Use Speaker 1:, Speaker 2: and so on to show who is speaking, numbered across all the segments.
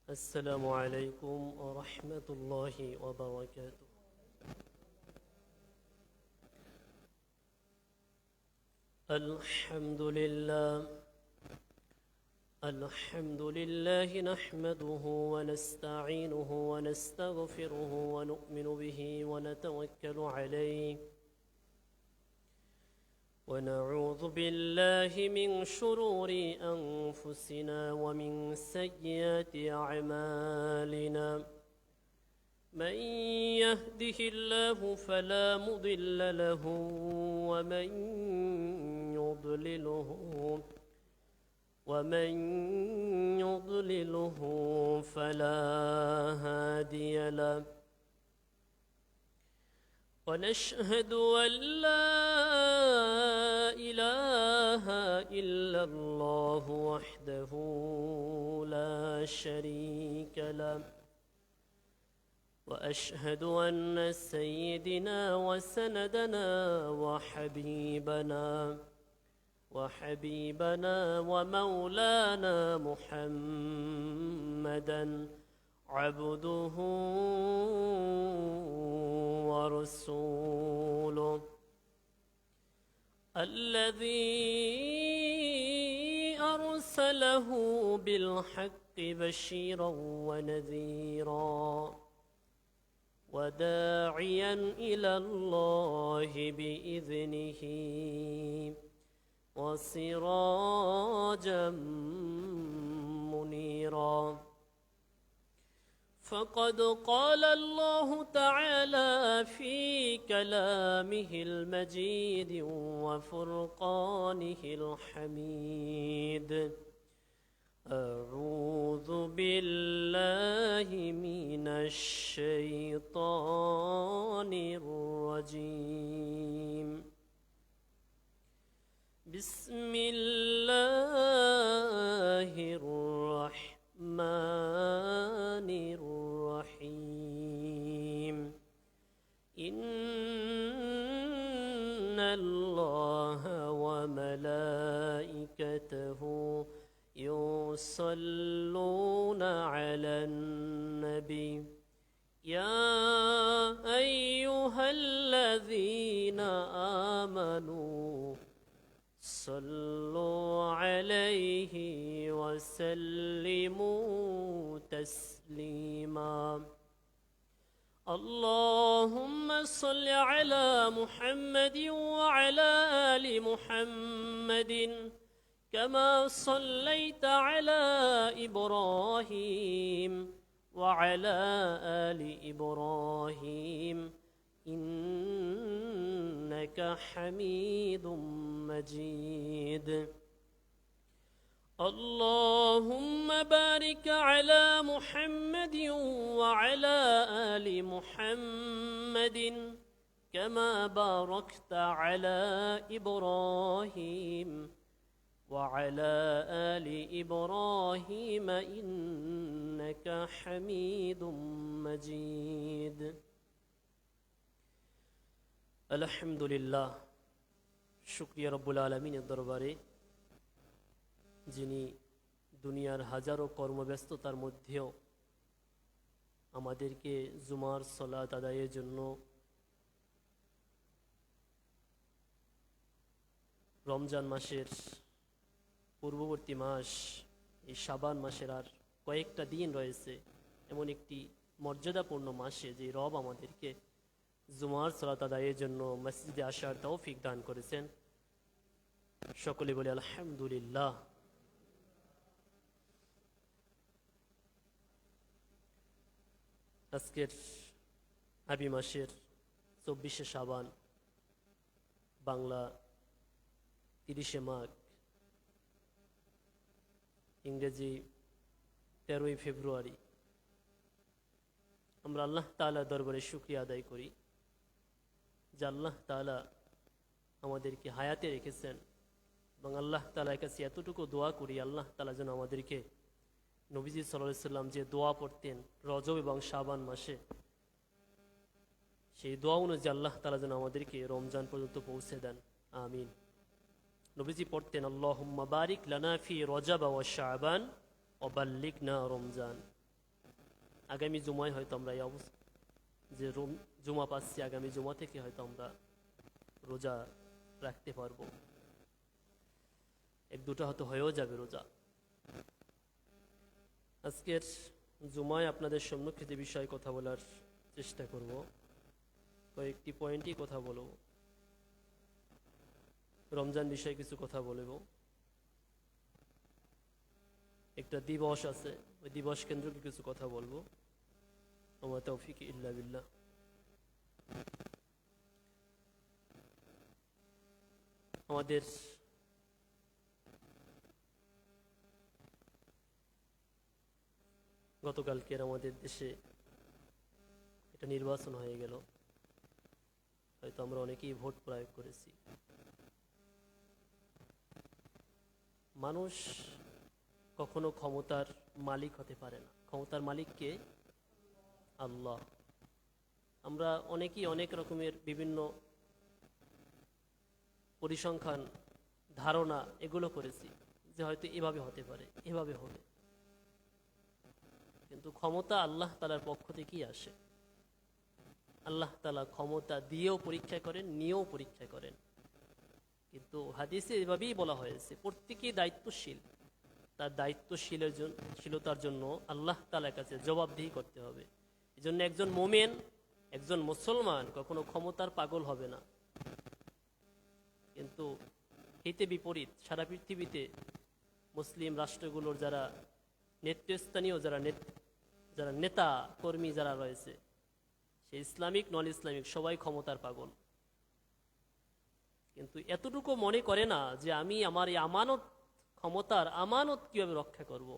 Speaker 1: السلام عليكم ورحمة الله وبركاته. الحمد لله نحمده ونستعينه ونستغفره ونؤمن به ونتوكل عليه ونعوذ بالله من شرور أنفسنا ومن سيئات أعمالنا. من يهده الله فلا مضل له ومن يضلله فلا هادي له. ونشهد أن لا إله إلا الله وحده لا شريك له. وأشهد أن سيدنا وسندنا وحبيبنا ومولانا محمدا عبده ورسوله الذي أرسله بالحق بشيرا ونذيرا وداعيا إلى الله بإذنه وسراجا منيرا. فقد قال الله تعالى في كلامه المجيد وفرقانه الحميد: أعوذ بالله من الشيطان الرجيم. بسم الله الرحمن الرحيم. إن الله وملائكته يصلون على النبي يا أيها الذين آمنوا صلوا عليه وسلموا تسليما. اللهم صل على محمد وعلى آل محمد كما صليت على إبراهيم وعلى آل إبراهيم إنك حميد مجيد. اللهم بارك على محمد وعلى آل محمد كما باركت على إبراهيم وعلى آل إبراهيم إنك حميد مجيد. আলহামদুলিল্লাহ, শুকরিয়া রব্বুল আলামিনের দরবারে, যিনি দুনিয়ার হাজারো কর্মব্যস্ততার মধ্যেও আমাদেরকে জুমার সালাত আদায়ের জন্য রমজান মাসের পূর্ববর্তী মাস, এই শাবান মাসের আর কয়েকটা দিন রয়েছে, এমন একটি মর্যাদাপূর্ণ মাসে যে রব আমাদেরকে জুমার সালাত আদায়ের জন্য মসজিদে আসার তৌফিক দান করেছেন। সকলে বলে আলহামদুলিল্লাহ। আজকের আরবি মাসের 24শে শাবান, বাংলা 30শে মাঘ, ইংরেজি 13ই ফেব্রুয়ারি, আমরা আল্লাহ তাআলার দরবারে শুকরিয়া আদায় করি যে আল্লাহ তাআলা আমাদেরকে হায়াতে রেখেছেন, এবং আল্লাহ তাআলার কাছে এতটুকু দোয়া করি আল্লাহ তাআলা যেন আমাদেরকে নবীজি সাল্লাল্লাহু আলাইহি সাল্লাম যে দোয়া পড়তেন রজব এবং শাবান মাসে, সেই দোয়া অনুযায়ী আল্লাহ তাআলা যেন আমাদেরকে রমজান পর্যন্ত পৌঁছে দেন, আমিন। নবীজি পড়তেন আল্লাহুম্মা বারিক লানা ফি রজব ওয়া শাবান ওয়া বাল্লিগনা রমজান। আগামী জুমায় হয়তো আমরা এই অবস্থা যে জুমা পাচ্ছি, আগামী জুমা থেকে হয়তো আমরা রোজা রাখতে পারবো, এক দুটা হয়তো হয়েও যাবে রোজা। আজকের জুমায় আপনাদের সম্মুখে যে বিষয়ে কথা বলার চেষ্টা করব, কয়েকটি পয়েন্টই কথা বলবো। রমজান বিষয়ে কিছু কথা বলবো। একটা দিবস আছে, ওই দিবস কেন্দ্রিক কিছু কথা বলবো। ওমা তৌফিক ইল্লা বিল্লাহ। আমাদের গতকালকের আমাদের দেশে এটা নির্বাচন হয়ে গেল, হয়তো আমরা অনেকেই ভোট প্রয়োগ করেছি। মানুষ কখনো ক্ষমতার মালিক হতে পারে না। ক্ষমতার মালিক কে? আল্লাহ। আমরা অনেকেই অনেক রকমের বিভিন্ন পরিসংখ্যান, ধারণা এগুলো করেছি যে হয়তো এভাবে হতে পারে, এভাবে হবে, কিন্তু ক্ষমতা আল্লাহ তাআলার পক্ষ থেকেই আসে। আল্লাহ তাআলা ক্ষমতা দিয়েও পরীক্ষা করেন, নিয়েও পরীক্ষা করেন। কিন্তু হাদিসে এভাবেই বলা হয়েছে প্রত্যেকেই দায়িত্বশীল, তার দায়িত্বশীলতার জন্য আল্লাহ তাআলার কাছে জবাবদিহি করতে হবে। এই জন্য একজন মুমিন, একজন মুসলমান কখনো ক্ষমতার পাগল হবে না। কিন্তু হিতে বিপরীত সারা পৃথিবীতে মুসলিম রাষ্ট্রগুলোর যারা নেতৃস্থানীয়, যারা নেতা কর্মী যারা রয়েছে, সে ইসলামিক নন ইসলামিক সবাই ক্ষমতার পাগল। কিন্তু এতটুকু মনে করে না যে আমি আমার এই আমানত, ক্ষমতার আমানত কিভাবে রক্ষা করব,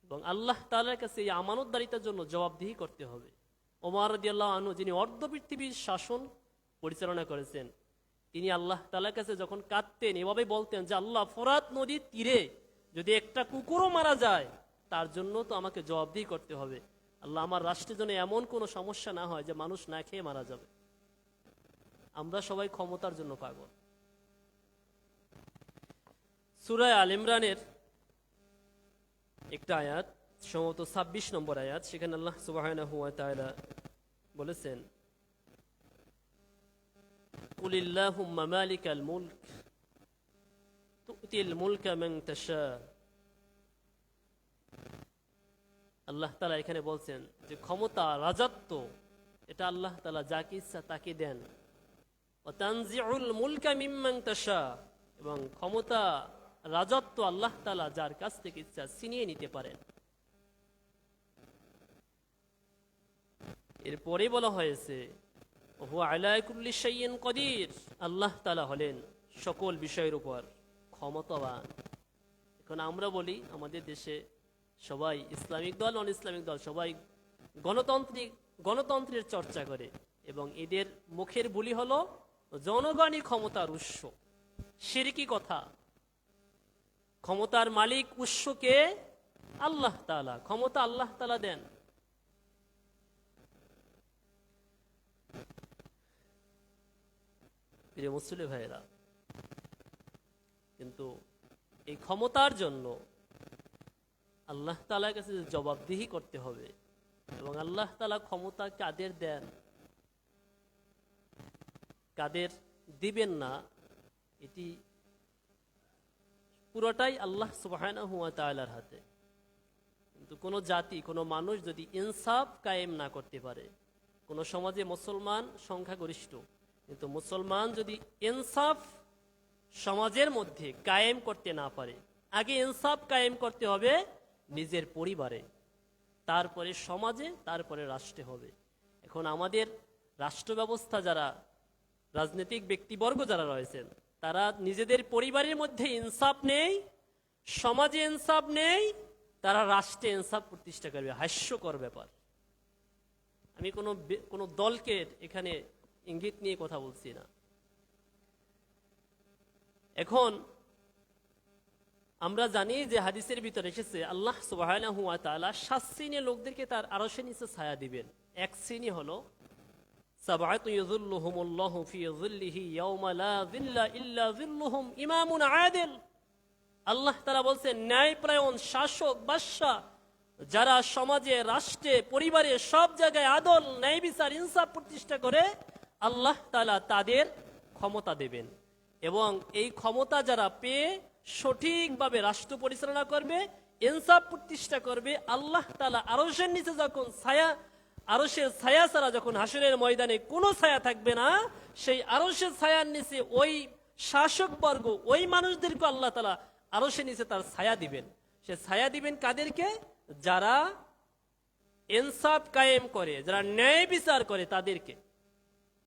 Speaker 1: এবং আল্লাহ তাআলার কাছে এই আমানতদারিতার জন্য জবাবদিহি করতে হবে। ওমর রাদিয়াল্লাহু আনহু, যিনি অর্ধ পৃথিবীর শাসন পরিচালনা করেছেন, তিনি আল্লাহ তাআলার কাছে যখন কাঁদতেন এভাবে বলতেন যে আল্লাহ, ফোরাত নদীর তীরে যদি একটা কুকুরও মারা যায় তার জন্য তো আমাকে জবাবদিহি করতে হবে। আল্লাহ, আমার রাষ্ট্রের জন্য এমন কোনো সমস্যা না হয় যে মানুষ না খেয়ে মারা যাবে। আমরা সবাই ক্ষমতার জন্য পাগল। সূরা আল ইমরানের একটা আয়াত, সম্ভবত 26 নম্বর আয়াত, সেখানে আল্লাহ সুবহানাহু ওয়া তাআলা বলেছেন, কুলিল্লাহুম্মা মালিকাল মুলক তু'তিল মুলকা মান তাশা। আল্লাহ তাআলা এখানে বলছেন যে ক্ষমতা, রাজত্ব, এটা আল্লাহ তাআলা যাকে ইচ্ছা তাকে দেন। ওয়া তানজিউল মুলকা মিম্মান তাশা, এবং ক্ষমতা, রাজত্ব আল্লাহ তাআলা যার কাছ থেকে ইচ্ছা ছিনিয়ে নিতে পারেন। এরপরে বলা হয়েছে হুয়া আলা কুল্লি শাইইন কাদির, আল্লাহ তাআলা হলেন সকল বিষয়ের উপর ক্ষমতাবান। এখন আমরা বলি আমাদের দেশে সবাই ইসলামিক দল, নন ইসলামিক দল সবাই গণতন্ত্রের চর্চা করে, এবং এদের মুখের বুলি হলো জনগণই ক্ষমতার উৎস। শিরকি কথা। ক্ষমতার মালিক উৎসকে আল্লাহ তাআলা, ক্ষমতা আল্লাহ তাআলা দেন। প্রিয় মুসলিম ভাইরা, কিন্তু এই ক্ষমতার জন্য আল্লাহ তাআলার কাছে জবাবদিহি করতে হবে, এবং আল্লাহ তাআলা ক্ষমতা কাদের দেন, কাদের দিবেন না, এটি পুরোটাই আল্লাহ সুবহানাহু ওয়া তাআলার হাতে। কিন্তু কোনো জাতি, কোনো মানুষ যদি ইনসাফ কায়েম না করতে পারে, কোনো সমাজে মুসলমান সংখ্যাগরিষ্ঠ, কিন্তু মুসলমান যদি ইনসাফ সমাজের মধ্যে কায়েম করতে না পারে, আগে ইনসাফ কায়েম করতে হবে নিজের পরিবারে, তারপরে সমাজে, তারপরে রাষ্ট্রে হবে। এখন আমাদের রাষ্ট্র ব্যবস্থা, যারা রাজনৈতিক ব্যক্তিবর্গ যারা রয়েছেন, তারা নিজেদের পরিবারের মধ্যে ইনসাফ নেই, সমাজে ইনসাফ নেই, তারা রাষ্ট্রে ইনসাফ প্রতিষ্ঠা করবে। হাস্যকর ব্যাপার। আমি কোনো দলকে এখানে ইঙ্গিত নিয়ে কথা বলছি না। এখন আমরা জানি যে হাদিসের ভিতরে এসেছে আল্লাহ সুবহানাহু ওয়া তাআলা 7 শ্রেণীর লোকদেরকে তার আরশের নিচে ছায়া দিবেন। এক শ্রেণী হলো সাবআতু ইযিল্লুহুমুল্লাহু ফি যিল্লিহি ইয়াওমা লা যিল্লা ইল্লা যিল্লুহুম ইমামুন আদিল। আল্লাহ তাআলা বলছেন ন্যায়পরায়ণ শাসক, বাদশা যারা সমাজে, রাষ্ট্রে, পরিবারে সব জায়গায় আদল, ন্যায় বিচার, ইনসাফ প্রতিষ্ঠা করে, আল্লাহ তাআলা তাদের ক্ষমতা দেবেন। এবং এই ক্ষমতা যারা পেয়ে সঠিকভাবে রাষ্ট্র পরিচালনা করবে, ইনসাফ প্রতিষ্ঠা করবে, আল্লাহ তাআলা আরশের নিচে যখন আরশের ছায়া ছাড়া যখন হাসরের ময়দানে কোনো ছায়া থাকবে না, সেই আরশের ছায়ার নিচে ওই শাসক বর্গ, ওই মানুষদেরকে আল্লাহ তাআলা আরশের নিচে তার ছায়া দিবেন। সে ছায়া দিবেন কাদেরকে? যারা ইনসাফ কায়েম করে, যারা ন্যায় বিচার করে তাদেরকে।